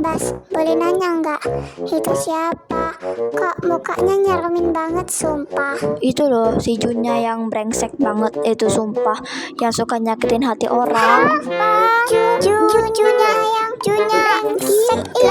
Bas, boleh nanya nggak? Itu siapa? Kok mukanya nyeremin banget, sumpah. Itu loh si Junnya yang brengsek banget itu, sumpah, yang suka nyakitin hati orang. Junya yang brengsek itu.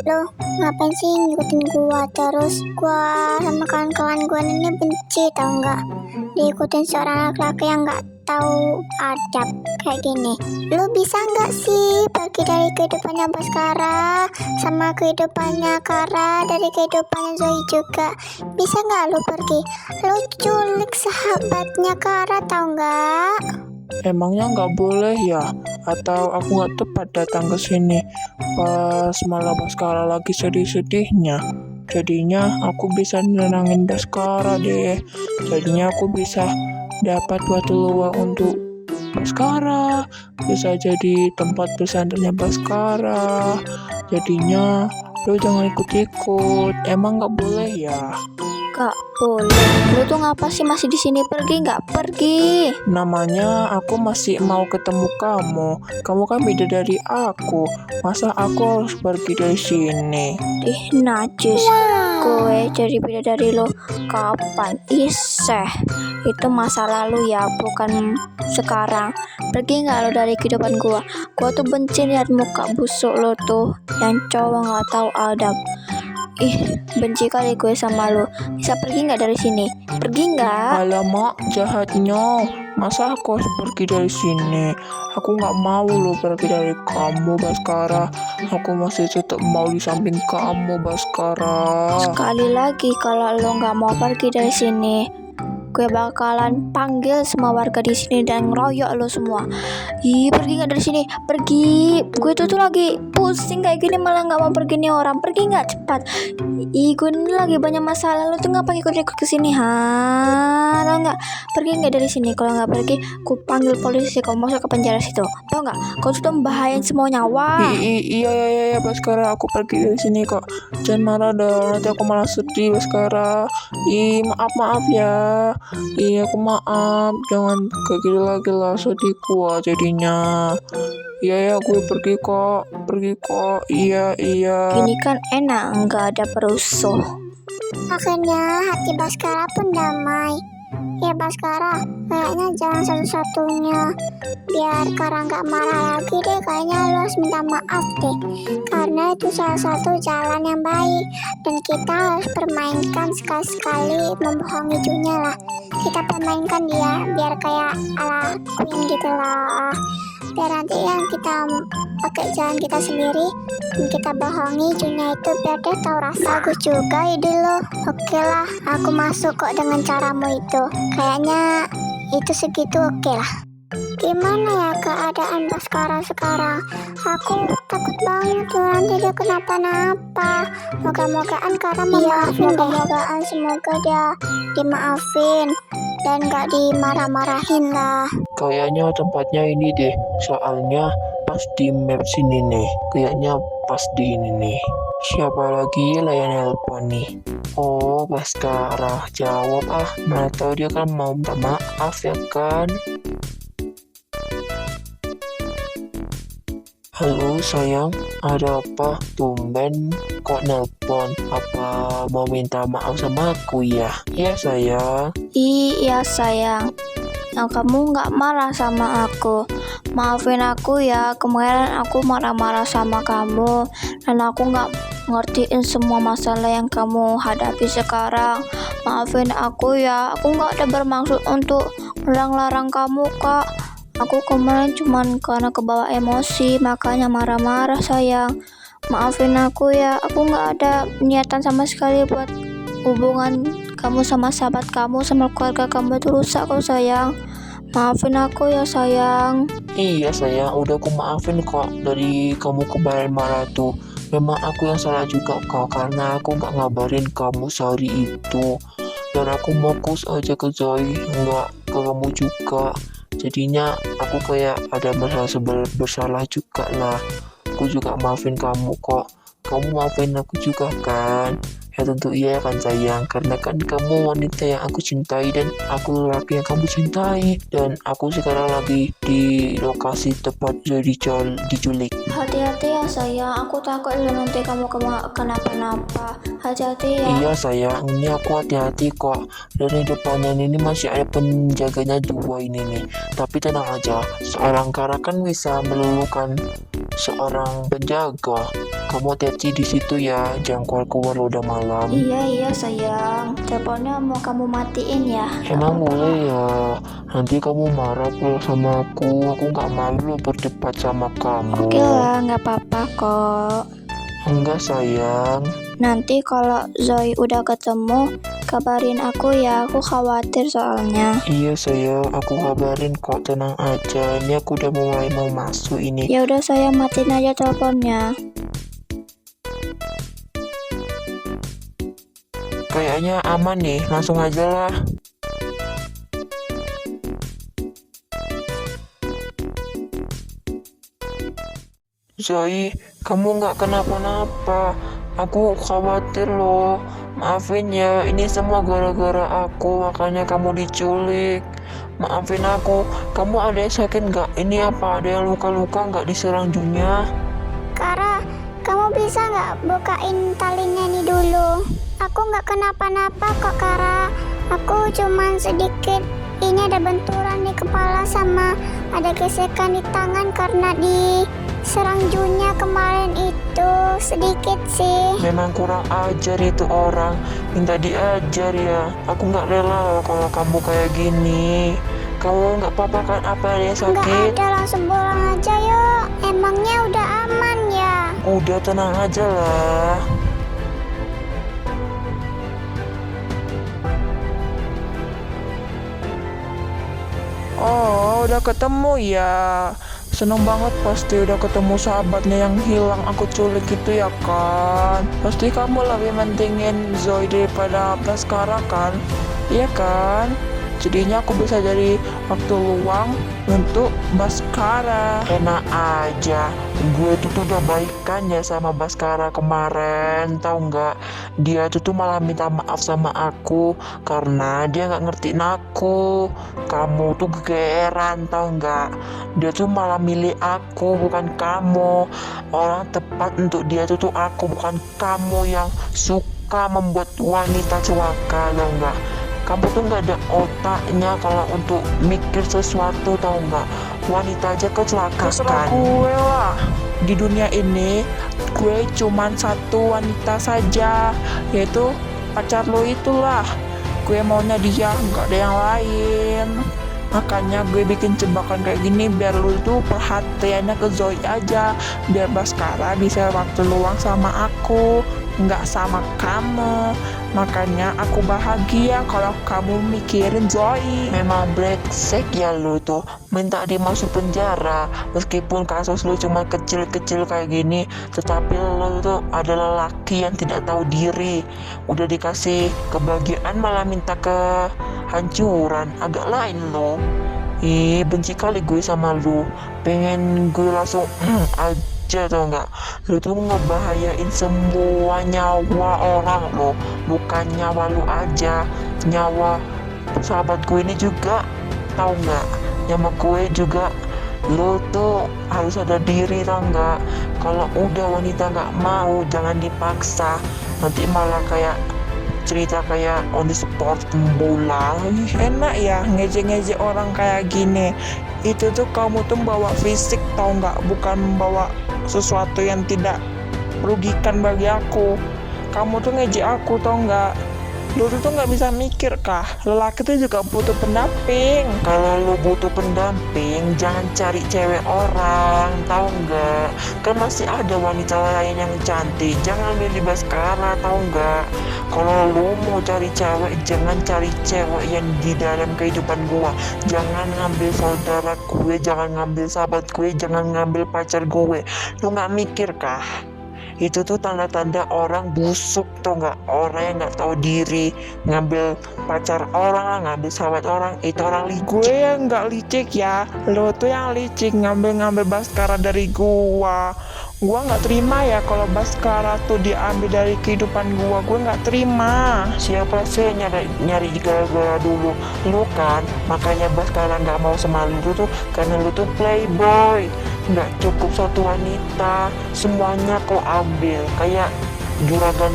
Loh, ngapain sih ngikutin gua terus? Gua sama kawan-kawan gua ini benci, tau nggak? Diikutin seorang laki-laki yang nggak tahu adab kayak gini. Lu bisa nggak sih pergi dari kehidupannya Baskara sama kehidupannya Kara, dari kehidupannya Zoe juga? Bisa nggak lu pergi? Lu culik sahabatnya Kara, tau nggak? Emangnya nggak boleh ya? Atau aku nggak tepat datang ke sini pas malah Baskara lagi sedih-sedihnya? Jadinya aku bisa nenangin Baskara deh. Jadinya aku bisa dapat waktu luang untuk Baskara. Bisa jadi tempat bersandanya Baskara. Jadinya lo jangan ikut-ikut. Emang nggak boleh ya? Gak boleh. Lu tuh ngapa sih masih di sini? Pergi nggak? Pergi. Namanya aku masih mau ketemu kamu. Kamu kan beda dari aku. Masa aku harus pergi dari sini? Ih, najis. Gue jadi beda dari lo. Kapan? Iseh. Itu masa lalu ya, bukan sekarang. Pergi nggak lo dari kehidupan gue? Gue tuh benci lihat muka busuk lo tuh, yang cowok nggak tahu adab. Ih, benci kali gue sama lo. Bisa pergi nggak dari sini? Pergi nggak? Alamak, jahatnya. Masa aku harus pergi dari sini? Aku nggak mau lo pergi dari kamu, Baskara. Aku masih tetap mau di samping kamu, Baskara. Sekali lagi kalau lo nggak mau pergi dari sini, gue bakalan panggil semua warga di sini dan ngeroyok lo semua. Ih, pergi nggak dari sini? Pergi. Gue tuh lagi pusing kayak gini malah nggak mau pergi nih orang. Pergi nggak cepat? Ih, gue ini lagi banyak masalah. Lo tuh ngapain ikut-ikut ke sini? Lo nggak pergi nggak dari sini? Kalau nggak pergi, gue panggil polisi. Kau masuk ke penjara situ. Tau nggak? Kau sudah membahayain semua nyawa. Iya, Baskara. Aku pergi dari sini kok. Jangan marah dong. Nanti aku malah sedih, Baskara. Maaf ya. Iya, aku maaf. Jangan kayak gitu lagi lah, sedih gua jadinya. Iya, gue pergi kok. Iya. Gini kan enak, nggak ada perusuh. Akhirnya hati Baskara pun damai. Ya Baskara, kayaknya jalan satu-satunya biar Kara nggak marah lagi deh, kayaknya lo harus minta maaf deh, karena itu salah satu jalan yang baik dan kita harus permainkan sekali-sekali membohongi Junya lah. Kita permainkan dia biar kayak ala Queen gitu lah, biar nanti yang kita pakai jalan kita sendiri dan kita bohongi Junya itu biar dia tahu rasa. Bagus juga ide lo. Oke lah, aku masuk kok dengan caramu itu. Kayaknya itu segitu oke lah. Gimana ya keadaan Baskara sekarang? Aku takut banget tuh nanti dia kenapa-napa. Moga-mogaan Kara memaafin deh. Moga-mogaan semoga dia dimaafin dan gak dimarah-marahin lah. Kayaknya tempatnya ini deh. Soalnya pas di map sini nih. Kayaknya pas di ini nih. Siapa lagi lah yang nelpon nih? Oh, Baskara. Jawab ah. Mana tahu dia kan mau minta maaf ya kan? Halo sayang, ada apa? Tumben kok nelpon? Apa mau minta maaf sama aku ya? Iya sayang. Iya sayang, yang kamu nggak marah sama aku. Maafin aku ya, kemarin aku marah-marah sama kamu dan aku nggak ngertiin semua masalah yang kamu hadapi sekarang. Maafin aku ya, aku nggak ada bermaksud untuk melarang-larang kamu kak. Aku kemarin cuman karena kebawa emosi makanya marah-marah sayang. Maafin aku ya, aku nggak ada niatan sama sekali buat hubungan kamu sama sahabat kamu sama keluarga kamu itu rusak kok sayang. Maafin aku ya sayang. Iya sayang, udah aku maafin kok dari kamu kemarin marah tuh. Memang aku yang salah juga kak, karena aku nggak ngabarin kamu sehari itu. Dan aku fokus aja ke Zoe, nggak ke kamu juga. Jadinya aku kayak ada merasa bersalah juga lah. Aku juga maafin kamu kok. Kamu maafin aku juga kan? Ya tentu iya kan sayang, karena kan kamu wanita yang aku cintai dan aku lelaki yang kamu cintai. Dan aku sekarang lagi di lokasi tempat Zoe diculik. Hati-hati ya sayang, aku takut lo nanti kamu kenapa-napa. Hati-hati ya. Iya sayang, ini aku hati-hati kok. Dan di depannya ini masih ada penjaganya 2 ini nih. Tapi tenang aja, seorang Kara kan bisa meluluhkan seorang penjaga. Kamu hati-hati di situ ya, jangan keluar-keluar udah malam. Iya sayang, teleponnya mau kamu matiin ya. Emang boleh ya, nanti kamu marah kalau sama aku nggak malu berdebat sama kamu. Oke lah, nggak apa-apa kok. Enggak sayang. Nanti kalau Zoe udah ketemu, kabarin aku ya, aku khawatir soalnya. Iya sayang, aku kabarin kok, tenang aja. Ini aku udah mulai mau masuk ini. Ya udah sayang, matiin aja teleponnya. Kayaknya aman nih, langsung aja lah. Zoe, kamu nggak kenapa-napa. Aku khawatir loh. Maafin ya, ini semua gara-gara aku, makanya kamu diculik. Maafin aku. Kamu ada yang sakit nggak? Ini apa? Ada yang luka-luka nggak di serangjunya? Kara, kamu bisa nggak bukain talinya nih dulu? Aku nggak kenapa-napa kok Kara. Aku cuman sedikit, ini ada benturan di kepala sama ada gesekan di tangan karena di serangjunya kemarin itu sedikit sih. Memang kurang ajar itu orang, minta diajar ya. Aku nggak rela loh kalau kamu kayak gini. Kamu nggak apa-apa kan? Apa ada yang Nggak sakit? ada, langsung pulang aja yuk. Emangnya udah aman ya? Udah tenang aja lah. Oh, udah ketemu ya. Seneng banget pasti udah ketemu sahabatnya yang hilang aku culik itu ya kan. Pasti kamu lebih mentingin Zoe daripada Baskara kan? Iya kan? Jadinya aku bisa jadi waktu luang untuk Baskara. Enak aja, gue tuh udah baikan ya sama Baskara kemarin, tahu nggak? Dia tuh malah minta maaf sama aku karena dia nggak ngertiin aku. Kamu tuh kegeeran, tahu nggak? Dia tuh malah milih aku bukan kamu. Orang tepat untuk dia tuh aku, bukan kamu yang suka membuat wanita celaka, tahu nggak? Kamu tuh nggak ada otaknya kalau untuk mikir sesuatu, tahu nggak? Wanita aja kecelakaan. Terserah gue lah. Di dunia ini, gue cuman satu wanita saja, yaitu pacar lo itulah. Gue maunya dia, nggak ada yang lain. Makanya gue bikin jebakan kayak gini biar lu tuh perhatiannya ke Zoe aja, biar Baskara bisa waktu luang sama aku, nggak sama kamu. Makanya aku bahagia kalau kamu mikirin Zoe. Memang brengsek ya lu tuh, minta dimasuk penjara. Meskipun kasus lu cuma kecil-kecil kayak gini, tetapi lu tuh adalah laki yang tidak tahu diri. Udah dikasih kebahagiaan malah minta kehancuran, agak lain lo. Benci kali gue sama lu, pengen gue langsung aja, tau nggak? Lu tuh ngebahayain semua nyawa orang lo, bukan nyawa lu aja, nyawa sahabat gue ini juga, tau nggak? Nyawa gue juga. Lu tuh harus ada diri, tau nggak? Kalau udah wanita nggak mau, jangan dipaksa, nanti malah kayak cerita kayak on the sport bola. Enak ya ngejek-ngejek orang kayak gini. Itu tuh kamu tuh bawa fisik, tau nggak? Bukan bawa sesuatu yang tidak merugikan bagi aku. Kamu tuh ngejek aku, tau nggak? Lu tuh nggak bisa mikir kah? Lelaki tuh juga butuh pendamping. Kalau lu butuh pendamping, jangan cari cewek orang, tahu nggak? Kan masih ada wanita lain yang cantik. Jangan milih Baskara, tahu nggak? Kalau lu mau cari cewek, jangan cari cewek yang di dalam kehidupan gua. Jangan ngambil saudara gue, jangan ngambil sahabat gue, jangan ngambil pacar gue. Lu nggak mikir kah? Itu tuh tanda-tanda orang busuk, tuh nggak? Orang yang nggak tahu diri, ngambil pacar orang, ngambil sahabat orang, itu orang licik. Gue yang nggak licik ya, lo tuh yang licik ngambil Baskara dari gua. Gua nggak terima ya kalau Baskara tuh diambil dari kehidupan gua. Gue nggak terima. Siapa sih yang nyari gara-gara dulu? Lu kan, makanya Baskara nggak mau sama lu tuh karena lu tuh playboy. Nggak cukup satu wanita, semuanya kau ambil. Kayak juragan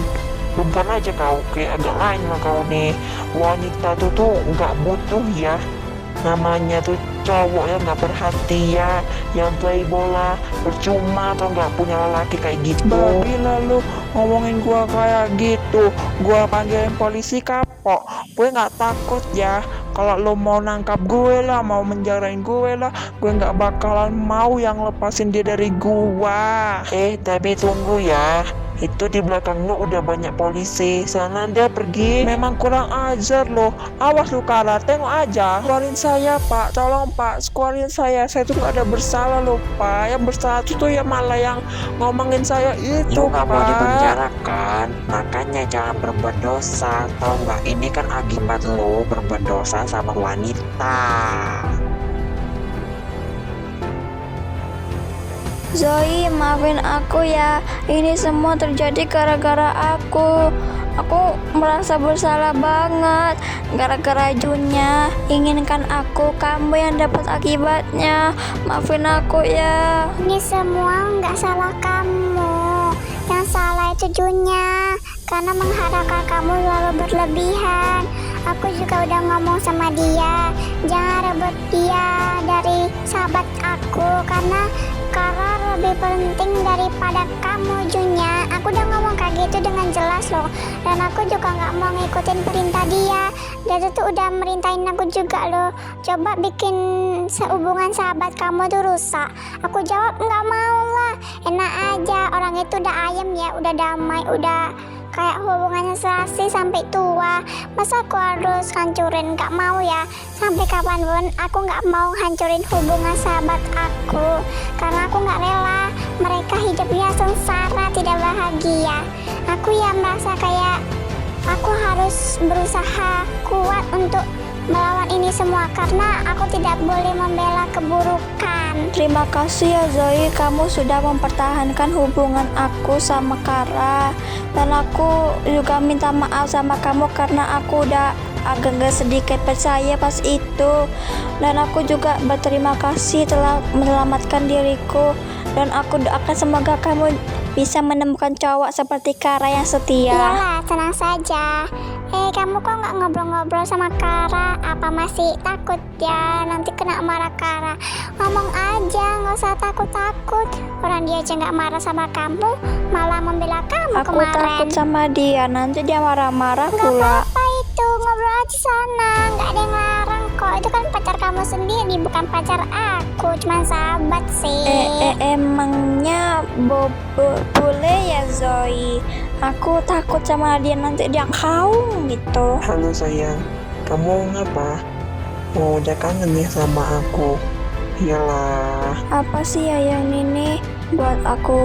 perempuan aja kau, kayak agak lain lah kau nih. Wanita tuh nggak butuh ya, namanya tuh cowok yang nggak perhatian, yang playbola, percuma atau nggak punya lelaki kayak gitu. Babi lalu ngomongin gua kayak gitu, gua panggilin polisi kapok. Gue nggak takut ya. Kalau lo mau nangkap gue lah, mau menjarain gue lah, gue nggak bakalan mau yang lepasin dia dari gua. Tapi tunggu ya. Itu di belakang lo udah banyak polisi. Sana dia pergi. Memang kurang ajar lo. Awas lo Kara, tengok aja. Keluarin saya pak, tolong pak, keluarin saya. Saya tuh gak ada bersalah lo pak. Yang bersalah tuh ya malah yang ngomongin saya itu Lu nggak mau pak. dipenjarakan, makanya jangan berbuat dosa, tau nggak? Ini kan akibat lu berbuat dosa sama wanita. Zoe, maafin aku ya. Ini semua terjadi gara-gara aku. Aku merasa bersalah banget. Gara-gara Junnya inginkan aku, kamu yang dapat akibatnya. Maafin aku ya. Ini semua nggak salah kamu. Yang salah itu Junya, karena mengharapkan kamu lalu berlebihan. Aku juga udah ngomong sama dia, jangan rebut dia dari sahabat aku, karena lebih penting daripada kamu Junya. Aku udah ngomong kayak gitu dengan jelas loh. Dan aku juga nggak mau ngikutin perintah dia. Dia tuh udah merintahin aku juga loh. Coba bikin hubungan sahabat kamu tuh rusak. Aku jawab nggak mau lah. Enak aja, orang itu udah ayem ya, udah damai, udah kayak hubungannya serasi sampai tua. Masa aku harus hancurin? Gak mau ya. Sampai kapanpun aku gak mau hancurin hubungan sahabat aku, karena aku gak rela mereka hidupnya sengsara, tidak bahagia. Aku yang merasa kayak aku harus berusaha kuat untuk melawan ini semua, karena aku tidak boleh membela keburukan. Terima kasih ya Zoe, kamu sudah mempertahankan hubungan aku sama Kara. Dan aku juga minta maaf sama kamu karena aku udah agak sedikit percaya pas itu. Dan aku juga berterima kasih telah menyelamatkan diriku. Dan aku doakan semoga kamu bisa menemukan cowok seperti Kara yang setia. Iyalah, tenang saja. Kamu kok nggak ngobrol-ngobrol sama Kara? Apa masih takut ya nanti kena marah Kara? Ngomong aja, nggak usah takut-takut. Orang dia aja nggak marah sama kamu, malah membela kamu Aku kemarin. takut sama dia, nanti dia marah-marah Nggak pula. apa-apa itu, ngobrol aja sana. Nggak ada yang larang kok. Itu kan pacar kamu sendiri, bukan pacar aku. Cuman sahabat sih. Emangnya boleh ya Zoe? Aku takut sama dia, nanti dia kaum gitu. Halo sayang, kamu ngapa? Oh, udah kangen ya sama aku? Iyalah. Apa sih ya yang ini buat aku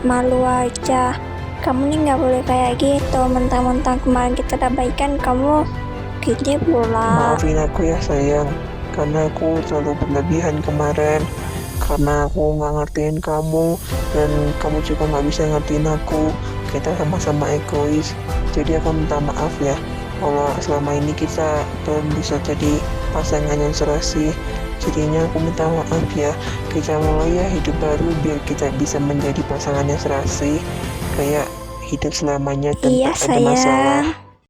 malu aja. Kamu nih nggak boleh kayak gitu. Mentang-mentang kemarin kita udah baikan, kamu gini pula. Maafin aku ya sayang, karena aku terlalu berlebihan kemarin. Karena aku nggak ngertiin kamu, dan kamu juga nggak bisa ngertiin aku. Kita sama-sama egois. Jadi aku minta maaf ya, kalau selama ini kita belum bisa jadi pasangan yang serasi. Jadinya aku minta maaf ya. Kita mulai ya hidup baru biar kita bisa menjadi pasangan yang serasi, kayak hidup selamanya tanpa Iya ada masalah. sayang.